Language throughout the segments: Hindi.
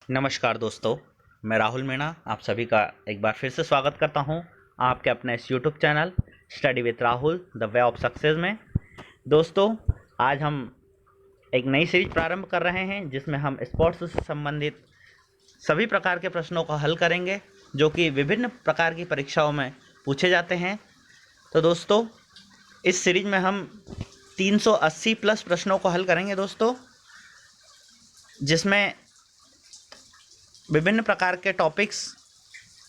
नमस्कार दोस्तों, मैं राहुल मीणा आप सभी का एक बार फिर से स्वागत करता हूं आपके अपने इस YouTube channel study with Rahul the way of success में। दोस्तों, आज हम एक नई सीरीज प्रारंभ कर रहे हैं जिसमें हम स्पोर्ट्स से संबंधित सभी प्रकार के प्रश्नों का हल करेंगे जो कि विभिन्न प्रकार की परीक्षाओं में पूछे जाते हैं। तो दोस्तों, इस सीरीज में हम 380 प्लस प्रश्नों को हल करेंगे दोस्तों, जिसमें विभिन्न प्रकार के टॉपिक्स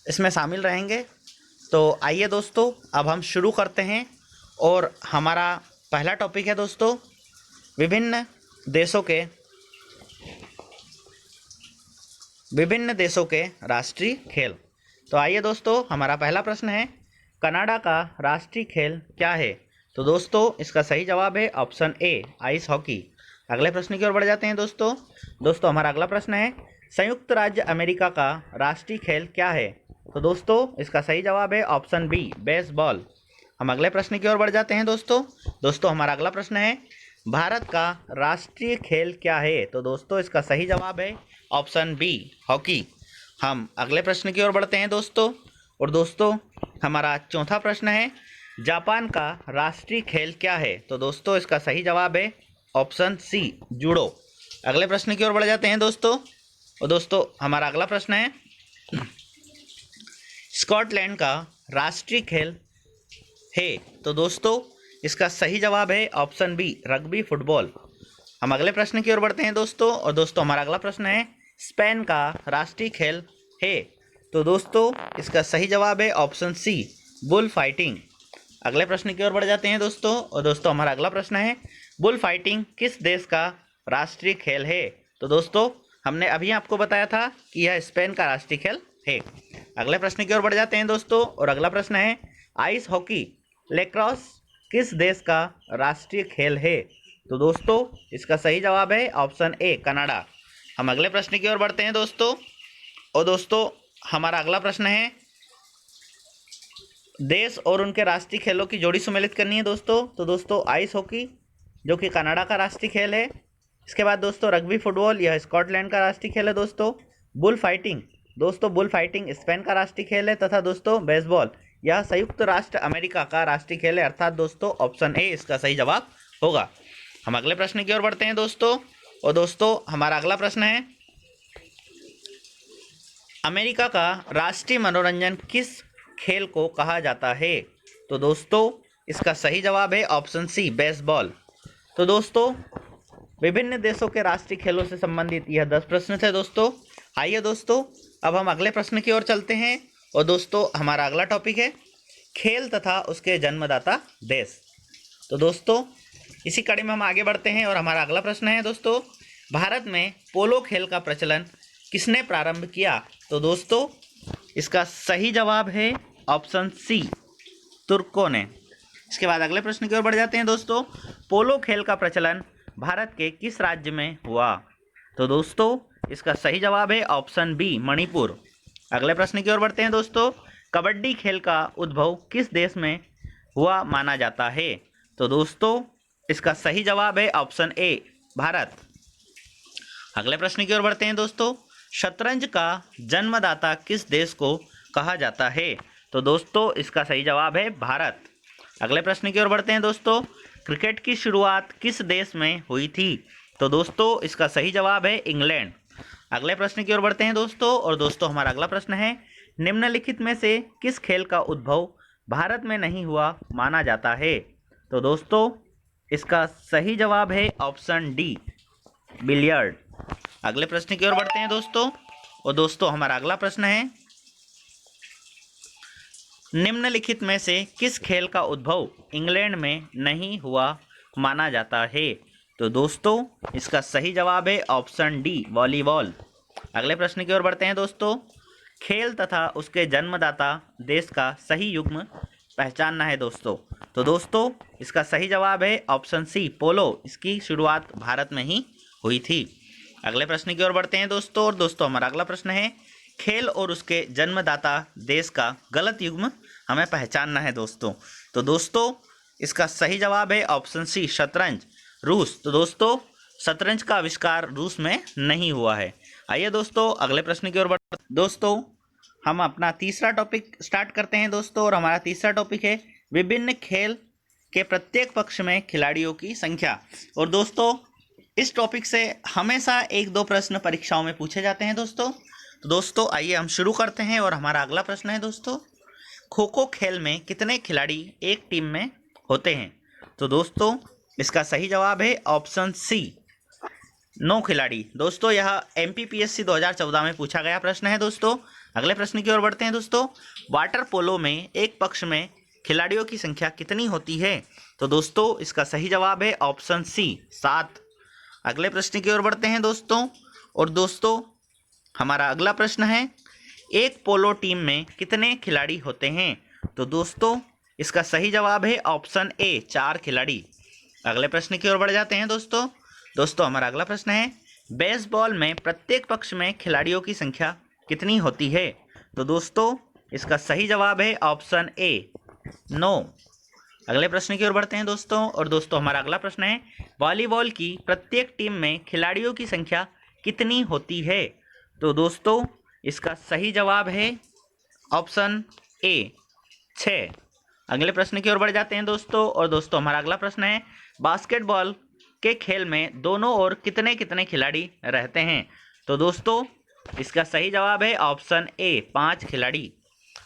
इसमें शामिल रहेंगे। तो आइए दोस्तों, अब हम शुरू करते हैं और हमारा पहला टॉपिक है दोस्तों विभिन्न देशों के राष्ट्रीय खेल। तो आइए दोस्तों, हमारा पहला प्रश्न है, कनाडा का राष्ट्रीय खेल क्या है? तो दोस्तों, इसका सही जवाब है ऑप्शन ए, आइस हॉकी। अगले प्रश्न की ओर बढ़ जाते हैं दोस्तों, हमारा अगला प्रश्न है, संयुक्त राज्य अमेरिका का राष्ट्रीय खेल क्या है? तो दोस्तों, इसका सही जवाब है ऑप्शन बी, बेसबॉल। हम अगले प्रश्न की ओर बढ़ जाते हैं दोस्तों, हमारा अगला प्रश्न है, भारत का राष्ट्रीय खेल क्या है? तो दोस्तों, इसका सही जवाब है ऑप्शन बी, हॉकी। हम अगले प्रश्न की ओर बढ़ते हैं दोस्तों, हमारा चौथा प्रश्न है, जापान का राष्ट्रीय खेल क्या है? तो दोस्तों, इसका सही जवाब है ऑप्शन सी, जूडो। अगले प्रश्न की ओर बढ़ जाते हैं दोस्तों, हमारा अगला प्रश्न है, स्कॉटलैंड का राष्ट्रीय खेल है? तो दोस्तों, इसका सही जवाब है ऑप्शन बी, रग्बी फुटबॉल। हम अगले प्रश्न की ओर बढ़ते हैं दोस्तों, हमारा अगला प्रश्न है, स्पेन का राष्ट्रीय खेल है? तो दोस्तों, इसका सही जवाब है ऑप्शन सी, बुल फाइटिंग। अगले प्रश्न की ओर बढ़ जाते हैं दोस्तों, हमारा अगला प्रश्न है, बुल फाइटिंग किस देश का राष्ट्रीय खेल है? तो दोस्तों, हमने अभी आपको बताया था कि यह स्पेन का राष्ट्रीय खेल है। अगले प्रश्न की ओर बढ़ जाते हैं दोस्तों, और अगला प्रश्न है, आइस हॉकी लैक्रोस किस देश का राष्ट्रीय खेल है? तो दोस्तों, इसका सही जवाब है ऑप्शन ए, कनाडा। हम अगले प्रश्न की ओर बढ़ते हैं दोस्तों, हमारा अगला प्रश्न है, देश और उनके राष्ट्रीय खेलों की जोड़ी सम्मिलित करनी है दोस्तों। तो दोस्तों, आइस हॉकी जो कि कनाडा का राष्ट्रीय खेल है, इसके बाद दोस्तों रग्बी फुटबॉल, यह स्कॉटलैंड का राष्ट्रीय खेल है दोस्तों। बुल फाइटिंग स्पेन का राष्ट्रीय खेल है, तथा दोस्तों बेसबॉल यह संयुक्त राष्ट्र अमेरिका का राष्ट्रीय खेल है, अर्थात दोस्तों ऑप्शन ए इसका सही जवाब होगा। हम अगले प्रश्न की ओर बढ़ते हैं दोस्तों, हमारा अगला प्रश्न है, अमेरिका का राष्ट्रीय मनोरंजन किस खेल को कहा जाता है? तो दोस्तों, इसका सही जवाब है ऑप्शन सी, बेसबॉल। तो दोस्तों, विभिन्न देशों के राष्ट्रीय खेलों से संबंधित यह 10 प्रश्न थे दोस्तों। आइए दोस्तों, अब हम अगले प्रश्न की ओर चलते हैं, और दोस्तों हमारा अगला टॉपिक है, खेल तथा उसके जन्मदाता देश। तो दोस्तों, इसी कड़ी में हम आगे बढ़ते हैं, और हमारा अगला प्रश्न है दोस्तों, भारत में पोलो खेल का प्रचलन किसने प्रारंभ किया? तो दोस्तों, इसका सही जवाब है ऑप्शन सी, तुर्कों ने। इसके बाद अगले प्रश्न की ओर बढ़ जाते हैं दोस्तों, पोलो खेल का प्रचलन भारत के किस राज्य में हुआ? तो दोस्तों, इसका सही जवाब है ऑप्शन बी, मणिपुर। अगले प्रश्न की ओर बढ़ते हैं दोस्तों, कबड्डी खेल का उद्भव किस देश में हुआ माना जाता है? तो दोस्तों, इसका सही जवाब है ऑप्शन ए, भारत। अगले प्रश्न की ओर बढ़ते हैं दोस्तों, शतरंज का जन्मदाता किस देश को कहा जाता है? तो दोस्तों, इसका सही जवाब है भारत। अगले प्रश्न की ओर बढ़ते हैं दोस्तों, क्रिकेट की शुरुआत किस देश में हुई थी? तो दोस्तों, इसका सही जवाब है इंग्लैंड। अगले प्रश्न की ओर बढ़ते हैं दोस्तों, हमारा अगला प्रश्न है, निम्नलिखित में से किस खेल का उद्भव भारत में नहीं हुआ माना जाता है? तो दोस्तों, इसका सही जवाब है ऑप्शन डी, बिलियर्ड। अगले प्रश्न की ओर बढ़ते हैं दोस्तों, हमारा अगला प्रश्न है, निम्नलिखित में से किस खेल का उद्भव इंग्लैंड में नहीं हुआ माना जाता है? तो दोस्तों, इसका सही जवाब है ऑप्शन डी, वॉलीबॉल। अगले प्रश्न की ओर बढ़ते हैं दोस्तों, खेल तथा उसके जन्मदाता देश का सही युग्म पहचानना है दोस्तों। तो दोस्तों, इसका सही जवाब है ऑप्शन सी, पोलो। इसकी शुरुआत भारत में ही हुई थी। अगले प्रश्न की ओर बढ़ते हैं दोस्तों, हमारा अगला प्रश्न है, खेल और उसके जन्मदाता देश का गलत युग्म हमें पहचानना है दोस्तों। तो दोस्तों, इसका सही जवाब है ऑप्शन सी, शतरंज, रूस। तो दोस्तों, शतरंज का आविष्कार रूस में नहीं हुआ है। आइए दोस्तों अगले प्रश्न की ओर बढ़ते हैं। दोस्तों हम अपना तीसरा टॉपिक स्टार्ट करते हैं दोस्तों, और हमारा तीसरा टॉपिक है विभिन्न खेल के प्रत्येक पक्ष में खिलाड़ियों की संख्या। और दोस्तों इस टॉपिक से हमेशा एक दो प्रश्न परीक्षाओं में पूछे जाते हैं दोस्तों। तो दोस्तों आइए हम शुरू करते हैं, और हमारा अगला प्रश्न है दोस्तों, खो खो खेल में कितने खिलाड़ी एक टीम में होते हैं? तो दोस्तों इसका सही जवाब है ऑप्शन सी, 9 खिलाड़ी। दोस्तों यह MPPSC 2014 में पूछा गया प्रश्न है दोस्तों। अगले प्रश्न की ओर बढ़ते हैं दोस्तों, वाटर पोलो में एक पक्ष में खिलाड़ियों की संख्या कितनी होती है? तो दोस्तों इसका सही जवाब है ऑप्शन सी, 7। अगले प्रश्न की ओर बढ़ते हैं दोस्तों, और दोस्तों हमारा अगला प्रश्न है एक पोलो टीम में कितने खिलाड़ी होते हैं? तो दोस्तों इसका सही जवाब है ऑप्शन ए, 4 खिलाड़ी। अगले प्रश्न की ओर बढ़ जाते हैं दोस्तों। दोस्तों हमारा अगला प्रश्न है बेसबॉल में प्रत्येक पक्ष में खिलाड़ियों की संख्या कितनी होती है? तो दोस्तों इसका सही जवाब है ऑप्शन ए, 9। अगले प्रश्न की ओर बढ़ते हैं दोस्तों, और दोस्तों हमारा अगला प्रश्न है वॉलीबॉल की प्रत्येक टीम में खिलाड़ियों की संख्या कितनी होती है? तो दोस्तों इसका सही जवाब है ऑप्शन ए, 6। अगले प्रश्न की ओर बढ़ जाते हैं दोस्तों, और दोस्तों हमारा अगला प्रश्न है बास्केटबॉल के खेल में दोनों ओर कितने कितने खिलाड़ी रहते हैं? तो दोस्तों इसका सही जवाब है ऑप्शन ए, 5 खिलाड़ी।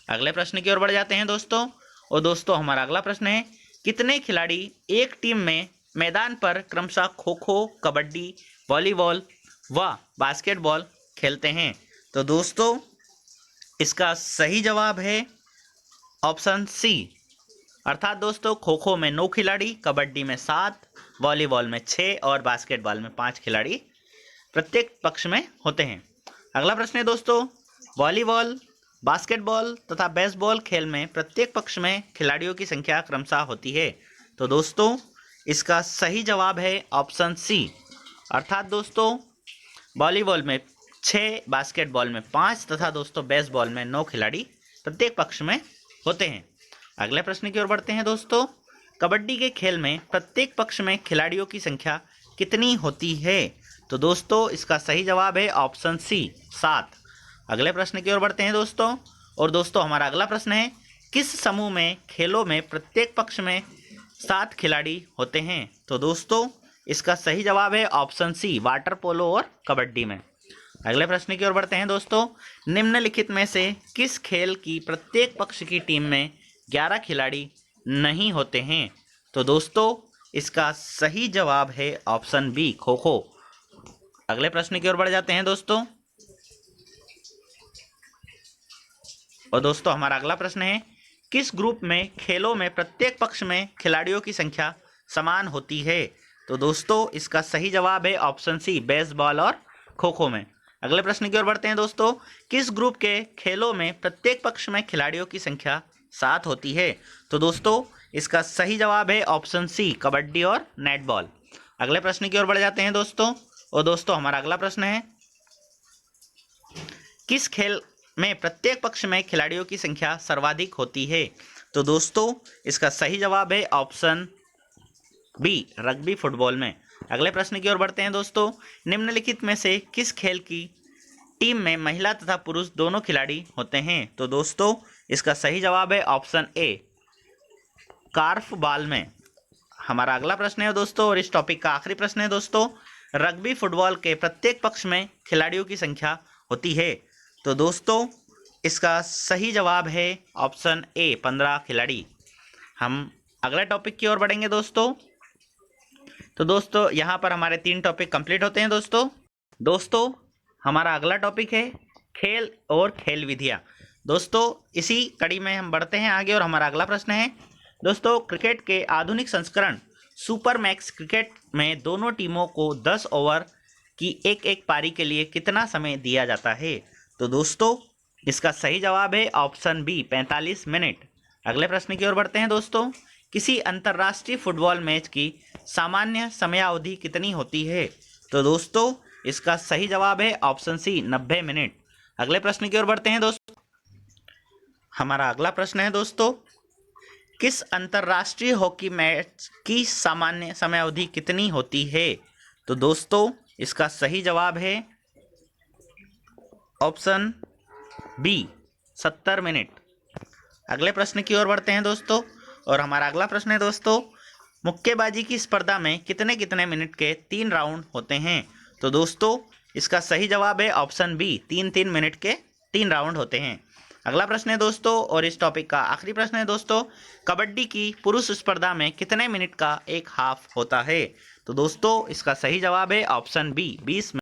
अगले प्रश्न की ओर बढ़ जाते हैं दोस्तों, और दोस्तों हमारा अगला प्रश्न है कितने खिलाड़ी एक टीम में मैदान पर क्रमशः खो खो, कबड्डी, वॉलीबॉल व बास्केटबॉल खेलते हैं? तो दोस्तों इसका सही जवाब है ऑप्शन सी, अर्थात दोस्तों खो खो में 9 खिलाड़ी, कबड्डी में 7, वॉलीबॉल में 6 और बास्केटबॉल में 5 खिलाड़ी प्रत्येक पक्ष में होते हैं। अगला प्रश्न है दोस्तों वॉलीबॉल, बास्केटबॉल तथा बेसबॉल खेल में प्रत्येक पक्ष में खिलाड़ियों की संख्या क्रमशः होती है? तो दोस्तों इसका सही जवाब है ऑप्शन सी, अर्थात दोस्तों वॉलीबॉल में 6, बास्केटबॉल में 5 तथा दोस्तों बेसबॉल में 9 खिलाड़ी प्रत्येक पक्ष में होते हैं। अगले प्रश्न की ओर बढ़ते हैं दोस्तों, कबड्डी के खेल में प्रत्येक पक्ष में खिलाड़ियों की संख्या कितनी होती है? तो दोस्तों इसका सही जवाब है ऑप्शन सी, 7। अगले प्रश्न की ओर बढ़ते हैं दोस्तों, और दोस्तों हमारा अगला प्रश्न है किस समूह में खेलों में प्रत्येक पक्ष में 7 खिलाड़ी होते हैं? तो दोस्तों इसका सही जवाब है ऑप्शन सी, वाटर पोलो और कबड्डी में। अगले प्रश्न की ओर बढ़ते हैं दोस्तों, निम्नलिखित में से किस खेल की प्रत्येक पक्ष की टीम में 11 खिलाड़ी नहीं होते हैं? तो दोस्तों इसका सही जवाब है ऑप्शन बी, खो खो। अगले प्रश्न की ओर बढ़ जाते हैं दोस्तों, और दोस्तों हमारा अगला प्रश्न है किस ग्रुप में खेलों में प्रत्येक पक्ष में खिलाड़ियों की संख्या समान होती है? तो दोस्तों इसका सही जवाब है ऑप्शन सी, बेसबॉल और खो खो में। अगले प्रश्न की ओर बढ़ते हैं दोस्तों, किस ग्रुप के खेलों में प्रत्येक पक्ष में खिलाड़ियों की संख्या 7 होती है? तो दोस्तों इसका सही जवाब है ऑप्शन सी, कबड्डी और नेटबॉल। अगले प्रश्न की ओर बढ़ जाते हैं दोस्तों, और दोस्तों हमारा अगला प्रश्न है किस खेल में प्रत्येक पक्ष में खिलाड़ियों की संख्या सर्वाधिक होती है? तो दोस्तों इसका सही जवाब है ऑप्शन बी, रग्बी फुटबॉल में। अगले प्रश्न की ओर बढ़ते हैं दोस्तों, निम्नलिखित में से किस खेल की टीम में महिला तथा पुरुष दोनों खिलाड़ी होते हैं? तो दोस्तों इसका सही जवाब है ऑप्शन ए, कार्फ बॉल में। हमारा अगला प्रश्न है दोस्तों, और इस टॉपिक का आखिरी प्रश्न है दोस्तों, रग्बी फुटबॉल के प्रत्येक पक्ष में खिलाड़ियों की संख्या होती है? तो दोस्तों इसका सही जवाब है ऑप्शन ए, 15 खिलाड़ी। हम अगले टॉपिक की ओर बढ़ेंगे दोस्तों। तो दोस्तों यहाँ पर हमारे 3 टॉपिक कंप्लीट होते हैं दोस्तों हमारा अगला टॉपिक है खेल और खेल विधियाँ। दोस्तों इसी कड़ी में हम बढ़ते हैं आगे, और हमारा अगला प्रश्न है दोस्तों क्रिकेट के आधुनिक संस्करण सुपर मैक्स क्रिकेट में दोनों टीमों को 10 ओवर की एक पारी के लिए कितना समय दिया जाता है? तो दोस्तों इसका सही जवाब है ऑप्शन बी, 45 मिनट। अगले प्रश्न की ओर बढ़ते हैं दोस्तों, किसी अंतर्राष्ट्रीय फुटबॉल मैच की सामान्य समयावधि कितनी होती है? तो दोस्तों इसका सही जवाब है ऑप्शन सी, 90 मिनट। अगले प्रश्न की ओर बढ़ते हैं दोस्तों, हमारा अगला प्रश्न है दोस्तों किस अंतर्राष्ट्रीय हॉकी मैच की सामान्य समयावधि कितनी होती है? तो दोस्तों इसका सही जवाब है ऑप्शन बी 70 मिनट। अगले प्रश्न की ओर बढ़ते हैं दोस्तों, और हमारा अगला प्रश्न है दोस्तों, मुक्केबाजी की स्पर्धा में कितने कितने मिनट के 3 राउंड होते हैं? तो दोस्तों इसका सही जवाब है ऑप्शन बी 3-3 मिनट के 3 राउंड होते हैं। अगला प्रश्न है दोस्तों, और इस टॉपिक का आखिरी प्रश्न है दोस्तों, कबड्डी की पुरुष स्पर्धा में कितने मिनट का एक हाफ होता है? तो दोस्तों इसका सही जवाब है ऑप्शन बी 20 मिनट।